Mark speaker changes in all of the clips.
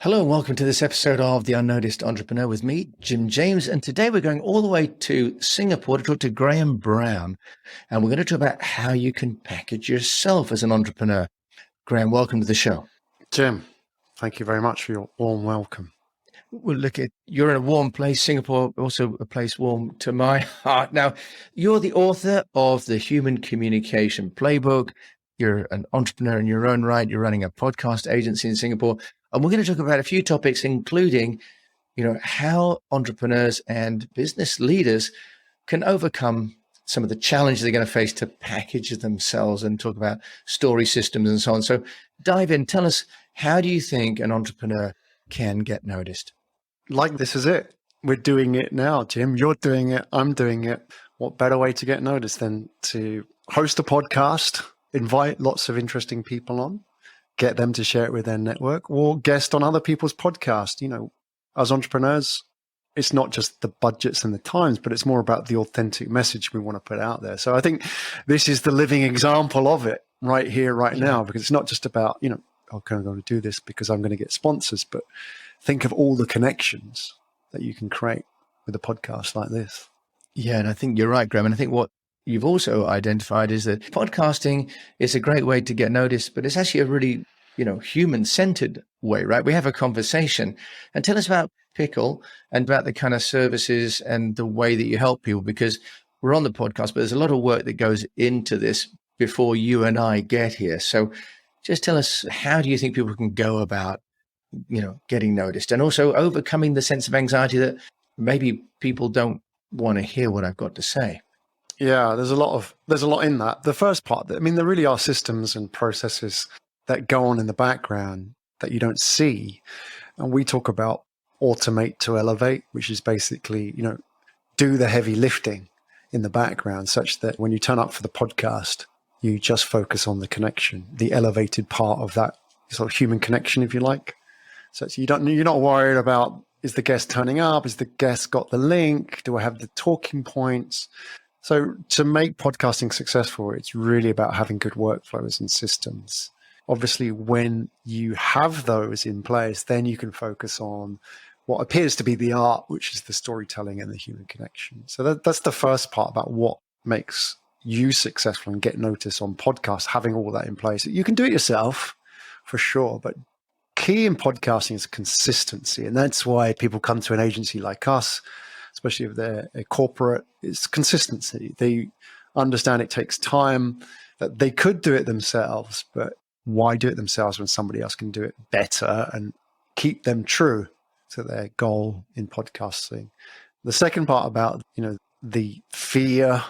Speaker 1: Hello and welcome to this episode of The Unnoticed Entrepreneur with me, Jim James. And today we're going all the way to Singapore to talk to Graham Brown. And we're going to talk about how you can package yourself as an entrepreneur. Graham, welcome to the show.
Speaker 2: Jim, thank you very much for your warm welcome.
Speaker 1: Well, you're in a warm place. Singapore, also a place warm to my heart. Now, you're the author of the Human Communication Playbook. You're an entrepreneur in your own right. You're running a podcast agency in Singapore. And we're going to talk about a few topics, including, how entrepreneurs and business leaders can overcome some of the challenges they're going to face to package themselves, and talk about story systems and so on. So dive in. Tell us, how do you think an entrepreneur can get noticed?
Speaker 2: Like, this is it. We're doing it now, Jim. You're doing it. I'm doing it. What better way to get noticed than to host a podcast, invite lots of interesting people on, get them to share it with their network, or guest on other people's podcasts. As entrepreneurs, it's not just the budgets and the times, but it's more about the authentic message we want to put out there. So I think this is the living example of it right here, right now, because it's not just about, I'm going to do this because I'm going to get sponsors, but think of all the connections that you can create with a podcast like this.
Speaker 1: Yeah, and I think you're right, Graham. And I think what you've also identified is that podcasting is a great way to get noticed, but it's actually a really, human-centered way, right? We have a conversation. And tell us about Pikkal and about the kind of services and the way that you help people, because we're on the podcast, but there's a lot of work that goes into this before you and I get here. So just tell us, how do you think people can go about, getting noticed, and also overcoming the sense of anxiety that maybe people don't want to hear what I've got to say?
Speaker 2: Yeah, there's a lot in that. The first part, there really are systems and processes that go on in the background that you don't see. And we talk about automate to elevate, which is basically, do the heavy lifting in the background, such that when you turn up for the podcast, you just focus on the connection, the elevated part of that sort of human connection, if you like. So you're not worried about, is the guest turning up? Is the guest got the link? Do I have the talking points? So to make podcasting successful, it's really about having good workflows and systems. Obviously, when you have those in place, then you can focus on what appears to be the art, which is the storytelling and the human connection. So that's the first part about what makes you successful and get noticed on podcasts, having all that in place. You can do it yourself, for sure, but key in podcasting is consistency. And that's why people come to an agency like us, especially if they're a corporate. It's consistency. They understand it takes time, that they could do it themselves, but why do it themselves when somebody else can do it better, and keep them true to their goal in podcasting. The second part about, the fear,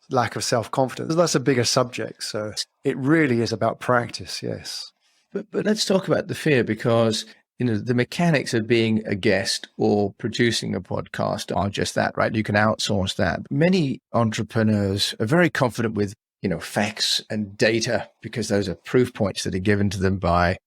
Speaker 2: lack of self-confidence, that's a bigger subject. So it really is about practice, yes.
Speaker 1: But let's talk about the fear, because the mechanics of being a guest or producing a podcast are just that, right? You can outsource that. Many entrepreneurs are very confident with, facts and data, because those are proof points that are given to them by,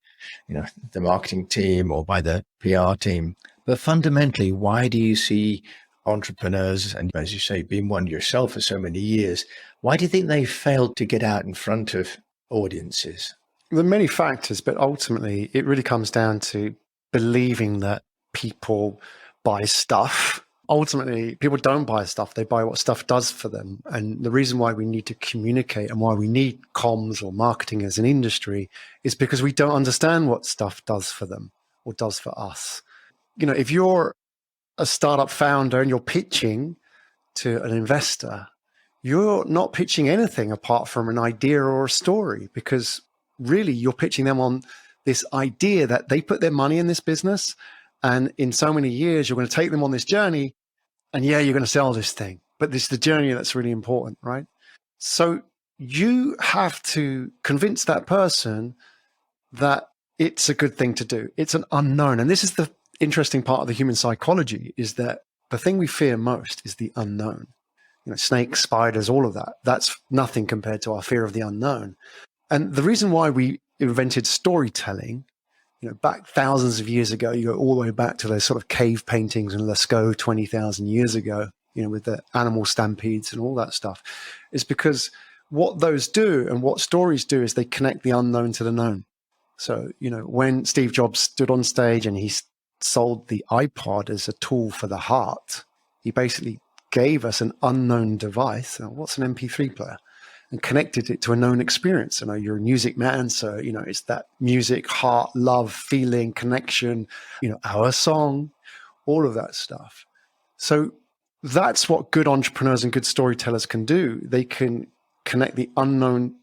Speaker 1: the marketing team or by the PR team. But fundamentally, why do you see entrepreneurs, and as you say, being one yourself for so many years, why do you think they failed to get out in front of audiences?
Speaker 2: There are many factors, but ultimately it really comes down to believing that people buy stuff. Ultimately, people don't buy stuff. They buy what stuff does for them. And the reason why we need to communicate and why we need comms or marketing as an industry is because we don't understand what stuff does for them or does for us. If you're a startup founder and you're pitching to an investor, you're not pitching anything apart from an idea or a story, because really you're pitching them on this idea that they put their money in this business, and in so many years you're going to take them on this journey, and you're going to sell this thing, but it's the journey that's really important, right? So you have to convince that person that it's a good thing to do. It's an unknown. And this is the interesting part of the human psychology, is that the thing we fear most is the unknown. Snakes, spiders, all of that. That's nothing compared to our fear of the unknown. And the reason why we invented storytelling, back thousands of years ago, you go all the way back to those sort of cave paintings in Lascaux 20,000 years ago, with the animal stampedes and all that stuff, is because what those do and what stories do is they connect the unknown to the known. So, when Steve Jobs stood on stage and he sold the iPod as a tool for the heart, he basically gave us an unknown device. What's an MP3 player? And connected it to a known experience. You're a music man, so, it's that music, heart, love, feeling, connection, our song, all of that stuff. So that's what good entrepreneurs and good storytellers can do. They can connect the unknown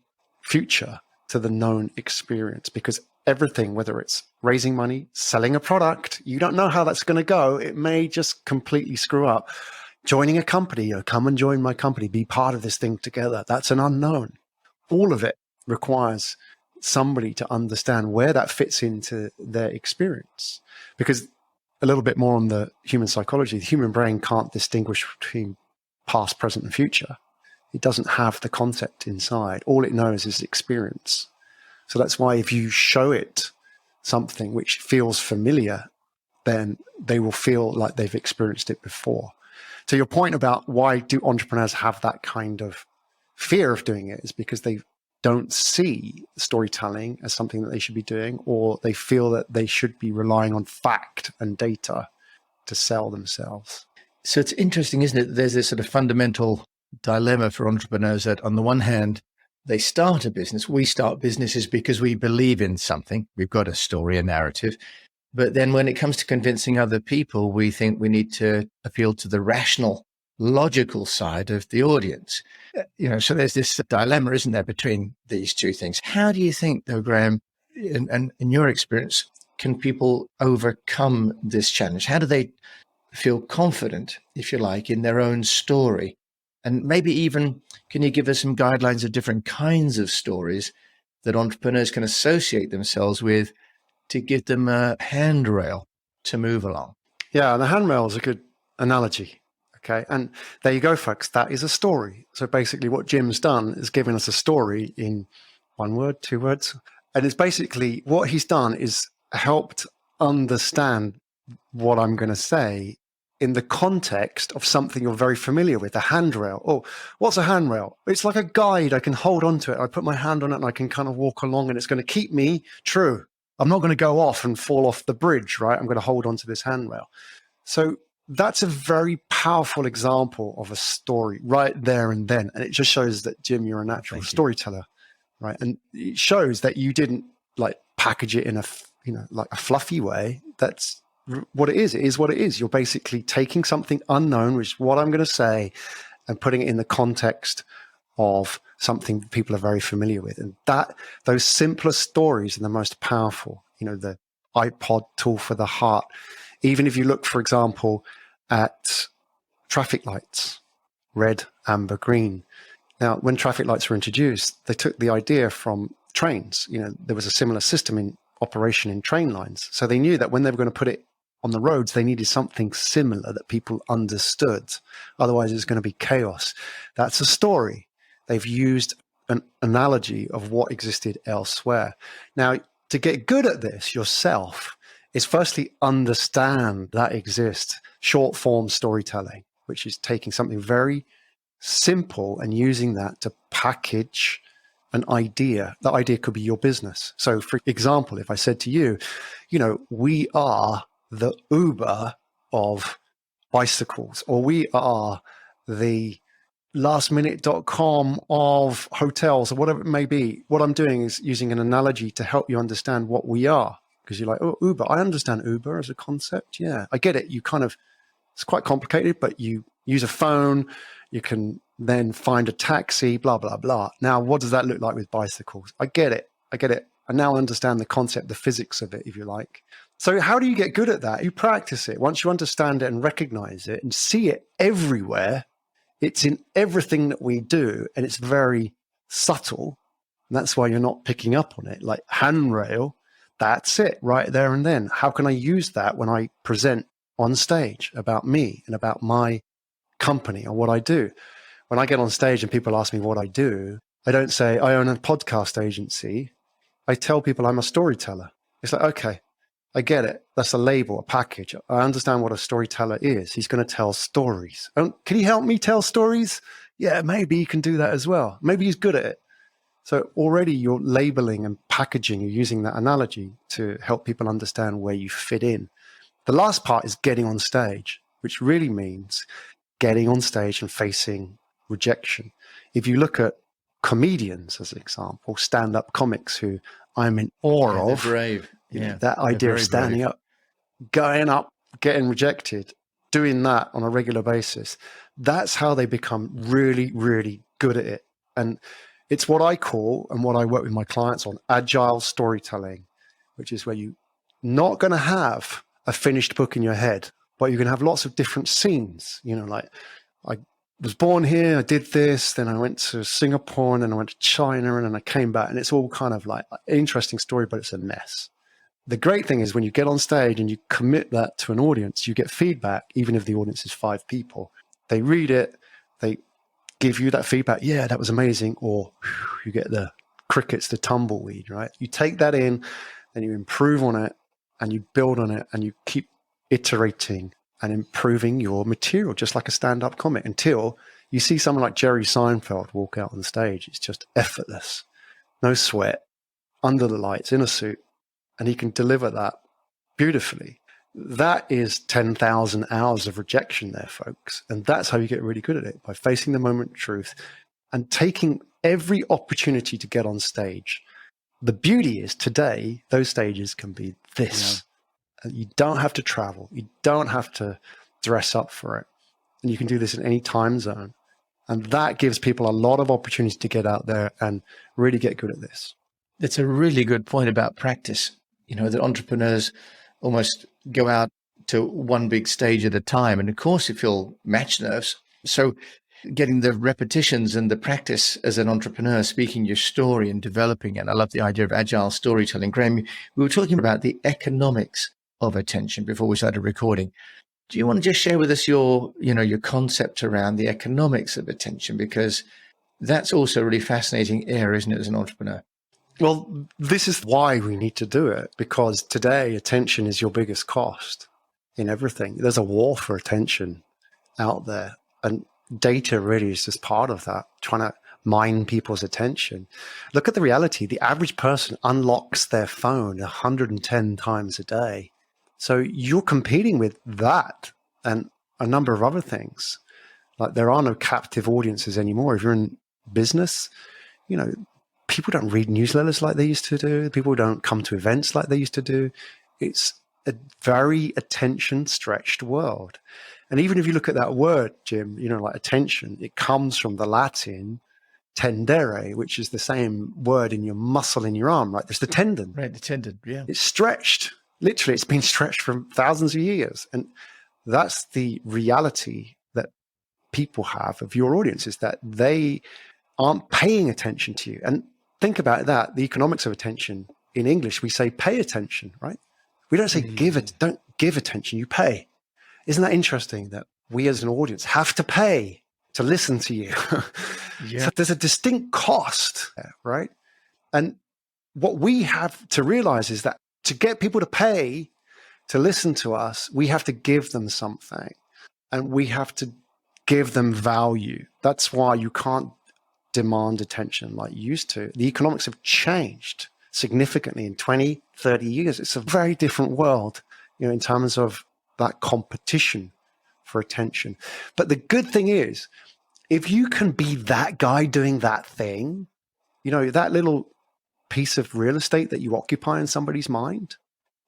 Speaker 2: future to the known experience, because everything, whether it's raising money, selling a product, you don't know how that's going to go. It may just completely screw up. Joining a company, come and join my company, be part of this thing together. That's an unknown. All of it requires somebody to understand where that fits into their experience. Because a little bit more on the human psychology, the human brain can't distinguish between past, present, and future. It doesn't have the concept inside. All it knows is experience. So that's why if you show it something which feels familiar, then they will feel like they've experienced it before. So your point about why do entrepreneurs have that kind of fear of doing it is because they don't see storytelling as something that they should be doing, or they feel that they should be relying on fact and data to sell themselves.
Speaker 1: So it's interesting, isn't it? There's this sort of fundamental dilemma for entrepreneurs that on the one hand, they start a business. We start businesses because we believe in something. We've got a story, a narrative. But then when it comes to convincing other people, we think we need to appeal to the rational, logical side of the audience. So there's this dilemma, isn't there, between these two things? How do you think, though, Graham, and in your experience, can people overcome this challenge? How do they feel confident, if you like, in their own story? And maybe even, can you give us some guidelines of different kinds of stories that entrepreneurs can associate themselves with to give them a handrail to move along?
Speaker 2: Yeah, the handrail is a good analogy. Okay, and there you go, folks. That is a story. So basically what Jim's done is given us a story in 1 word, 2 words. And it's basically what he's done is helped understand what I'm going to say in the context of something you're very familiar with, a handrail. Oh, what's a handrail? It's like a guide. I can hold onto it. I put my hand on it and I can kind of walk along, and it's going to keep me true. I'm not going to go off and fall off the bridge, right? I'm going to hold onto this handrail. So that's a very powerful example of a story right there and then. And it just shows that, Jim, you're a natural storyteller, right? And it shows that you didn't package it in a fluffy way. That's what it is. It is what it is. You're basically taking something unknown, which is what I'm going to say, and putting it in the context of something people are very familiar with. And those simpler stories are the most powerful. The iPod tool for the heart. Even if you look, for example, at traffic lights, red, amber, green. Now, when traffic lights were introduced, they took the idea from trains. There was a similar system in operation in train lines. So they knew that when they were going to put it on the roads, they needed something similar that people understood. Otherwise, it's going to be chaos. That's a story. They've used an analogy of what existed elsewhere. Now, to get good at this yourself is firstly understand that exists. Short form storytelling, which is taking something very simple and using that to package an idea. That idea could be your business. So for example, if I said to you, we are the Uber of bicycles, or we are the lastminute.com of hotels, or whatever it may be. What I'm doing is using an analogy to help you understand what we are. Because you're like, oh, Uber, I understand Uber as a concept. Yeah, I get it. It's quite complicated, but you use a phone, you can then find a taxi, blah, blah, blah. Now, what does that look like with bicycles? I get it. I now understand the concept, the physics of it, if you like. So how do you get good at that? You practice it. Once you understand it and recognize it and see it everywhere, it's in everything that we do, and it's very subtle. And that's why you're not picking up on it. Like handrail, that's it right there and then. How can I use that when I present on stage about me and about my company or what I do? When I get on stage and people ask me what I do, I don't say I own a podcast agency. I tell people I'm a storyteller. It's like, okay, I get it. That's a label, a package. I understand what a storyteller is. He's going to tell stories. Can he help me tell stories? Yeah, maybe he can do that as well. Maybe he's good at it. So already you're labeling and packaging, you're using that analogy to help people understand where you fit in. The last part is getting on stage, which really means getting on stage and facing rejection. If you look at comedians, as an example, stand-up comics who I'm in awe of,
Speaker 1: brave.
Speaker 2: That idea of standing up, going up, getting rejected, doing that on a regular basis, that's how they become really, really good at it. And it's what I call, and what I work with my clients on, agile storytelling, which is where you're not going to have a finished book in your head, but you're going to have lots of different scenes. Like, I was born here, I did this, then I went to Singapore, and then I went to China, and then I came back, and it's all kind of like an interesting story, but it's a mess. The great thing is when you get on stage and you commit that to an audience, you get feedback, even if the audience is 5 people. They read it, they give you that feedback, yeah, that was amazing, or you get the crickets, the tumbleweed, right? You take that in and you improve on it and you build on it and you keep iterating and improving your material, just like a stand-up comic, until you see someone like Jerry Seinfeld walk out on stage. It's just effortless, no sweat, under the lights, in a suit, and he can deliver that beautifully. That is 10,000 hours of rejection there, folks. And that's how you get really good at it, by facing the moment of truth and taking every opportunity to get on stage. The beauty is today, those stages can be this. Yeah. You don't have to travel. You don't have to dress up for it. And you can do this in any time zone. And that gives people a lot of opportunity to get out there and really get good at this.
Speaker 1: That's a really good point about practice. You know, that entrepreneurs almost go out to one big stage at a time. And of course, you feel match nerves. So getting the repetitions and the practice as an entrepreneur, speaking your story and developing it. I love the idea of agile storytelling. Graham, we were talking about the economics of attention before we started recording. Do you want to just share with us your concept around the economics of attention? Because that's also a really fascinating area, isn't it, as an entrepreneur?
Speaker 2: Well, this is why we need to do it, because today attention is your biggest cost in everything. There's a war for attention out there, and data really is just part of that, trying to mine people's attention. Look at the reality. The average person unlocks their phone 110 times a day. So you're competing with that and a number of other things. Like, there are no captive audiences anymore. If you're in business, people don't read newsletters like they used to do. People don't come to events like they used to do. It's a very attention-stretched world. And even if you look at that word, Jim, like attention, it comes from the Latin tendere, which is the same word in your muscle in your arm, right? There's the tendon.
Speaker 1: Right, the tendon, yeah.
Speaker 2: It's stretched. Literally, it's been stretched for thousands of years. And that's the reality that people have of your audience, is that they aren't paying attention to you. And think about that, the economics of attention. In English, we say pay attention, right? We don't say don't give attention, you pay. Isn't that interesting that we as an audience have to pay to listen to you? Yeah. So there's a distinct cost, right? And what we have to realize is that to get people to pay to listen to us, we have to give them something, and we have to give them value. That's why you can't demand attention like you used to. The economics have changed significantly in 20, 30 years. It's a very different world, in terms of that competition for attention. But the good thing is, if you can be that guy doing that thing, that little piece of real estate that you occupy in somebody's mind,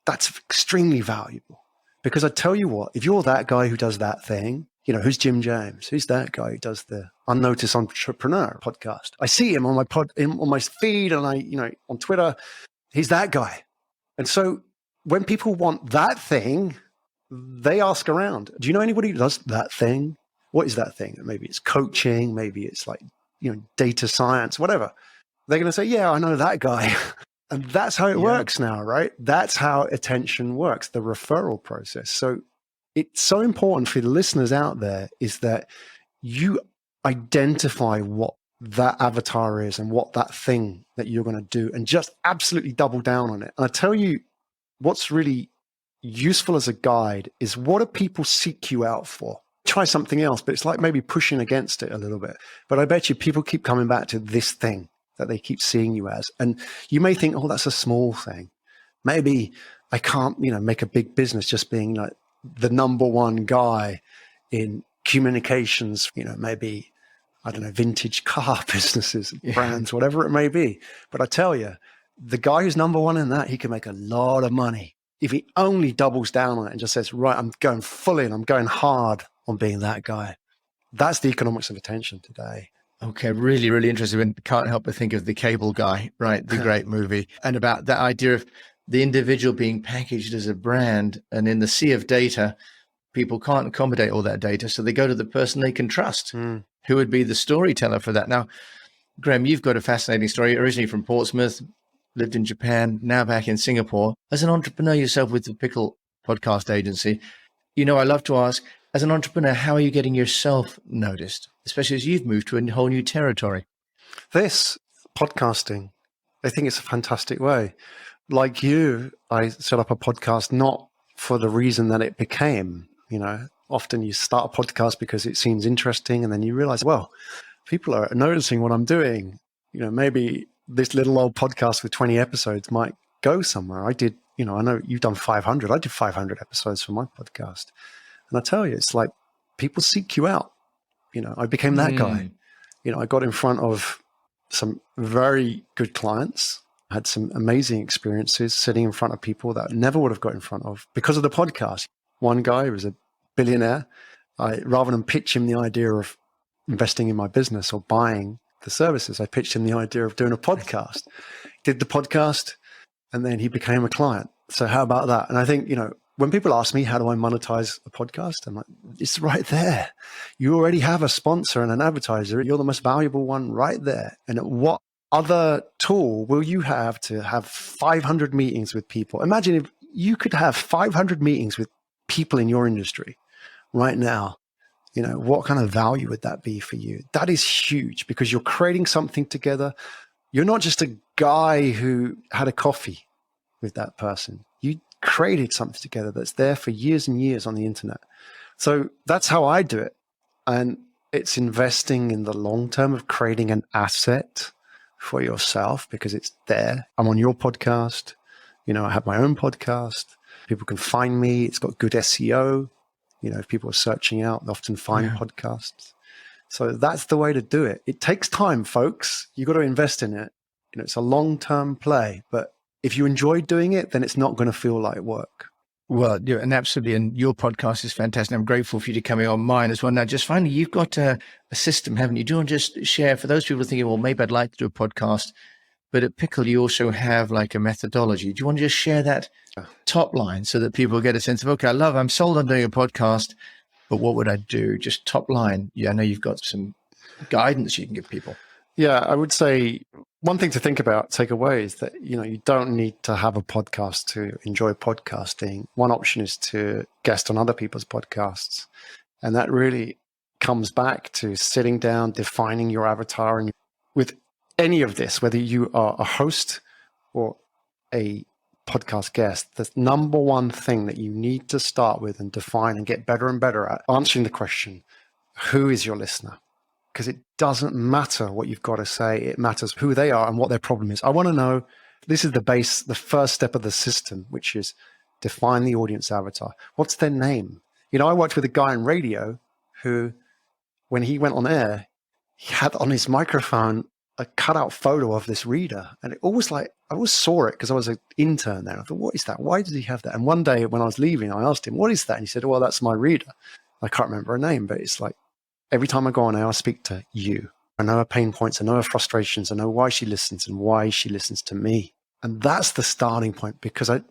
Speaker 2: that's extremely valuable. Because I tell you what, if you're that guy who does that thing, who's Jim James? Who's that guy who does the Unnoticed Entrepreneur podcast? I see him on my on my feed, and on Twitter. He's that guy. And so when people want that thing, they ask around. Do you know anybody who does that thing? What is that thing? Maybe it's coaching. Maybe it's like data science, whatever. They're going to say, yeah, I know that guy. And that's how it works now, right? That's how attention works, the referral process. So it's so important for the listeners out there is that you identify what that avatar is and what that thing that you're going to do, and just absolutely double down on it. And I tell you, what's really useful as a guide is, what do people seek you out for? Try something else, but it's like maybe pushing against it a little bit. But I bet you people keep coming back to this thing that they keep seeing you as. And you may think, oh, that's a small thing. Maybe I can't, make a big business just being like the number one guy in communications, maybe, I don't know, vintage car businesses, brands, whatever it may be. But I tell you, the guy who's number one in that, he can make a lot of money if he only doubles down on it and just says, right, I'm going full in, I'm going hard on being that guy. That's the economics of attention today.
Speaker 1: Okay, really, really interesting. And can't help but think of The Cable Guy, right? The great movie. And about that idea of the individual being packaged as a brand. And in the sea of data, people can't accommodate all that data. So they go to the person they can trust, who would be the storyteller for that. Now, Graham, you've got a fascinating story, originally from Portsmouth, lived in Japan, now back in Singapore. As an entrepreneur yourself with the Pikkal podcast agency, I love to ask, as an entrepreneur, how are you getting yourself noticed, especially as you've moved to a whole new territory?
Speaker 2: This podcasting, I think it's a fantastic way. Like you, I set up a podcast not for the reason that it became. Often you start a podcast because it seems interesting, and then you realize, well, people are noticing what I'm doing. Maybe this little old podcast with 20 episodes might go somewhere. I did, I know you've done 500. I did 500 episodes for my podcast. And I tell you, it's like people seek you out. I became that guy. I got in front of some very good clients. I had some amazing experiences sitting in front of people that I never would have got in front of because of the podcast. One guy was a billionaire. Rather than pitch him the idea of investing in my business or buying the services, I pitched him the idea of doing a podcast. Did the podcast, and then he became a client. So how about that? And I think, when people ask me, how do I monetize a podcast? I'm like, it's right there. You already have a sponsor and an advertiser. You're the most valuable one right there. And what other tool will you have to have 500 meetings with people? Imagine if you could have 500 meetings with people in your industry right now. What kind of value would that be for you? That is huge because you're creating something together. You're not just a guy who had a coffee with that person. You created something together that's there for years and years on the internet. So that's how I do it. And it's investing in the long term of creating an asset for yourself because it's there. I'm on your podcast. I have my own podcast. People can find me. It's got good SEO. If people are searching out, they often find podcasts. So that's the way to do it. It takes time, folks. You got to invest in it. It's a long-term play, but if you enjoy doing it, then it's not going to feel like work.
Speaker 1: Well, and absolutely. And your podcast is fantastic. I'm grateful for you to coming on mine as well. Now, just finally, you've got a system, haven't you? Do you want to just share for those people thinking, well, maybe I'd like to do a podcast, but at Pikkal, you also have like a methodology. Do you want to just share that top line so that people get a sense of, okay, I'm sold on doing a podcast, but what would I do? Just top line. Yeah, I know you've got some guidance you can give people.
Speaker 2: Yeah, I would say one thing to think about, take away, is that, you don't need to have a podcast to enjoy podcasting. One option is to guest on other people's podcasts. And that really comes back to sitting down, defining your avatar. And with any of this, whether you are a host or a podcast guest, the number one thing that you need to start with and define and get better and better at answering the question, who is your listener? Because it doesn't matter what you've got to say. It matters who they are and what their problem is. I want to know, this is the first step of the system, which is define the audience avatar. What's their name? I worked with a guy in radio who, when he went on air, he had on his microphone a cutout photo of this reader. And I always saw it because I was an intern there. I thought, what is that? Why does he have that? And one day when I was leaving, I asked him, what is that? And he said, well, that's my reader. I can't remember her name, but it's like, every time I go on air, I speak to you. I know her pain points. I know her frustrations. I know why she listens and why she listens to me. And that's the starting point, because I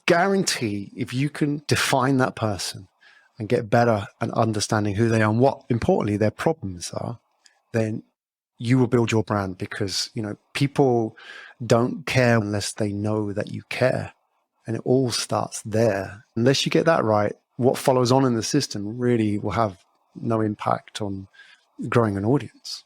Speaker 2: guarantee if you can define that person and get better at understanding who they are and what, importantly, their problems are, then you will build your brand, because, people don't care unless they know that you care. And it all starts there. Unless you get that right, what follows on in the system really will have no impact on growing an audience.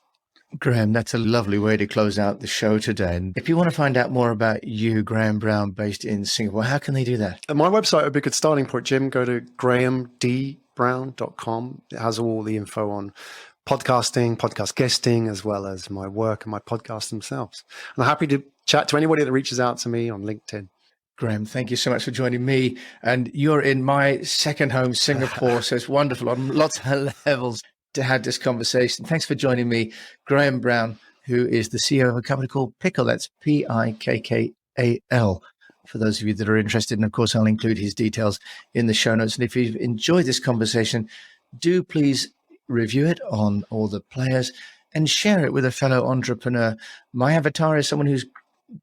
Speaker 1: Graham, that's a lovely way to close out the show today. And if you want to find out more about you, Graham Brown, based in Singapore, how can they do that?
Speaker 2: My website would be a good starting point, Jim. Go to grahamdbrown.com. It has all the info on podcasting, podcast guesting, as well as my work and my podcasts themselves. And I'm happy to chat to anybody that reaches out to me on LinkedIn.
Speaker 1: Graham, thank you so much for joining me. And you're in my second home, Singapore. So it's wonderful on lots of levels to have this conversation. Thanks for joining me, Graham Brown, who is the CEO of a company called Pikkal. That's Pikkal. For those of you that are interested. And of course, I'll include his details in the show notes. And if you've enjoyed this conversation, do please review it on all the players and share it with a fellow entrepreneur. My avatar is someone who's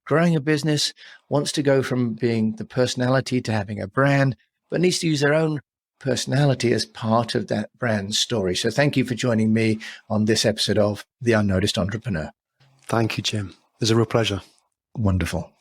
Speaker 1: growing a business, wants to go from being the personality to having a brand, but needs to use their own personality as part of that brand story. So thank you for joining me on this episode of The Unnoticed Entrepreneur.
Speaker 2: Thank you, Jim. It was a real pleasure.
Speaker 1: Wonderful.